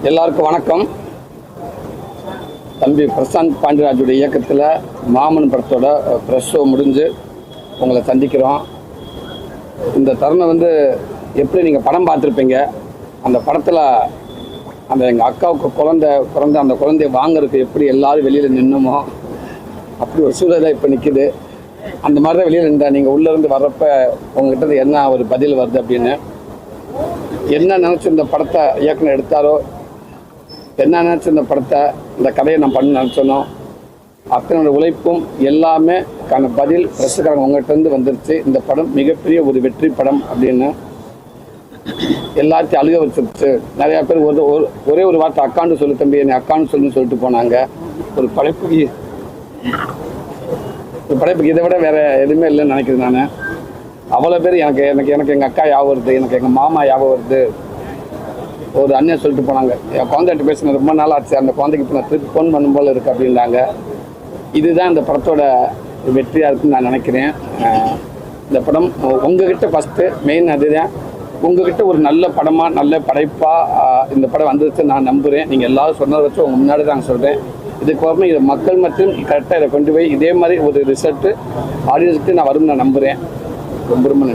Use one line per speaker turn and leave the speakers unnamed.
எல்லாருக்கும் வணக்கம். தம்பி பிரசாந்த் பாண்டியராஜுடைய இயக்கத்தில் மாமன் படத்தோட ப்ரெஸ் ஷோ முடிஞ்சு உங்களை சந்திக்கிறோம். இந்த தருணம் எப்படி நீங்கள் படம் பார்த்துருப்பீங்க. அந்த படத்தில் அந்த எங்கள் அக்காவுக்கு பிறந்த அந்த குழந்தைய வாங்கிறதுக்கு எப்படி எல்லோரும் வெளியில் நின்னுமோ அப்படி ஒரு சூழலாக இப்போ நிற்கிது. அந்த மாதிரி தான் வெளியில் நின்றா நீங்கள் உள்ளேருந்து வர்றப்ப உங்கள்கிட்ட என்ன ஒரு பதில் வருது அப்படின்னு என்ன நினச்சி இந்த படத்தை இயக்குனர் எடுத்தாரோ, என்ன நினச்சி இந்த படத்தை இந்த கதையை நான் பண்ண நினச்சோனோ அத்தனோட உழைப்பும் எல்லாமே பதில் பிரசுக்காரங்க உங்கள்கிட்ட வந்துருச்சு. இந்த படம் மிகப்பெரிய ஒரு வெற்றி படம் அப்படின்னு எல்லாத்தையும் அழுக வச்சிருச்சு. நிறையா பேர் ஒரே ஒரு வார்த்தை அக்கான்னு சொல்லு தம்பி, என்னை அக்கான்னு சொல்லுன்னு சொல்லிட்டு போனாங்க. ஒரு படைப்புக்கு இதை விட வேறு எதுவுமே இல்லைன்னு நினைக்கிறேன். நான் அவ்வளோ பேர் எனக்கு எங்கள் அக்கா ஞாபகம் வருது, எனக்கு எங்கள் மாமா ஞாபகம் வருது. ஒரு அண்ணன் சொல்லிட்டு போனாங்க, என் குழந்தைகிட்ட பேசின ரொம்ப நாள் ஆச்சு, அந்த குழந்தைக்கு இப்போ நான் திருப்பி ஃபோன் பண்ணும் போல் இருக்குது அப்படின்னாங்க. இதுதான் இந்த படத்தோட வெற்றியாக இருக்குன்னு நான் நினைக்கிறேன். இந்த படம் உங்ககிட்ட ஃபஸ்ட்டு மெயின் அதுதான். உங்ககிட்ட ஒரு நல்ல படமாக நல்ல படைப்பாக இந்த படம் வந்துருச்சு நான் நம்புகிறேன். நீங்கள் எல்லோரும் சொன்னதை வச்சு உங்கள் முன்னாடி தான் சொல்கிறேன். இதுக்கப்புறமே இதை மக்கள் மற்றும் கரெக்டாக இதை கொண்டு போய் இதே மாதிரி ஒரு ரிசல்ட்டு ஆடியன்ஸுக்கு நான் வரும்னு நான் நம்புகிறேன். ரொம்ப ரொம்ப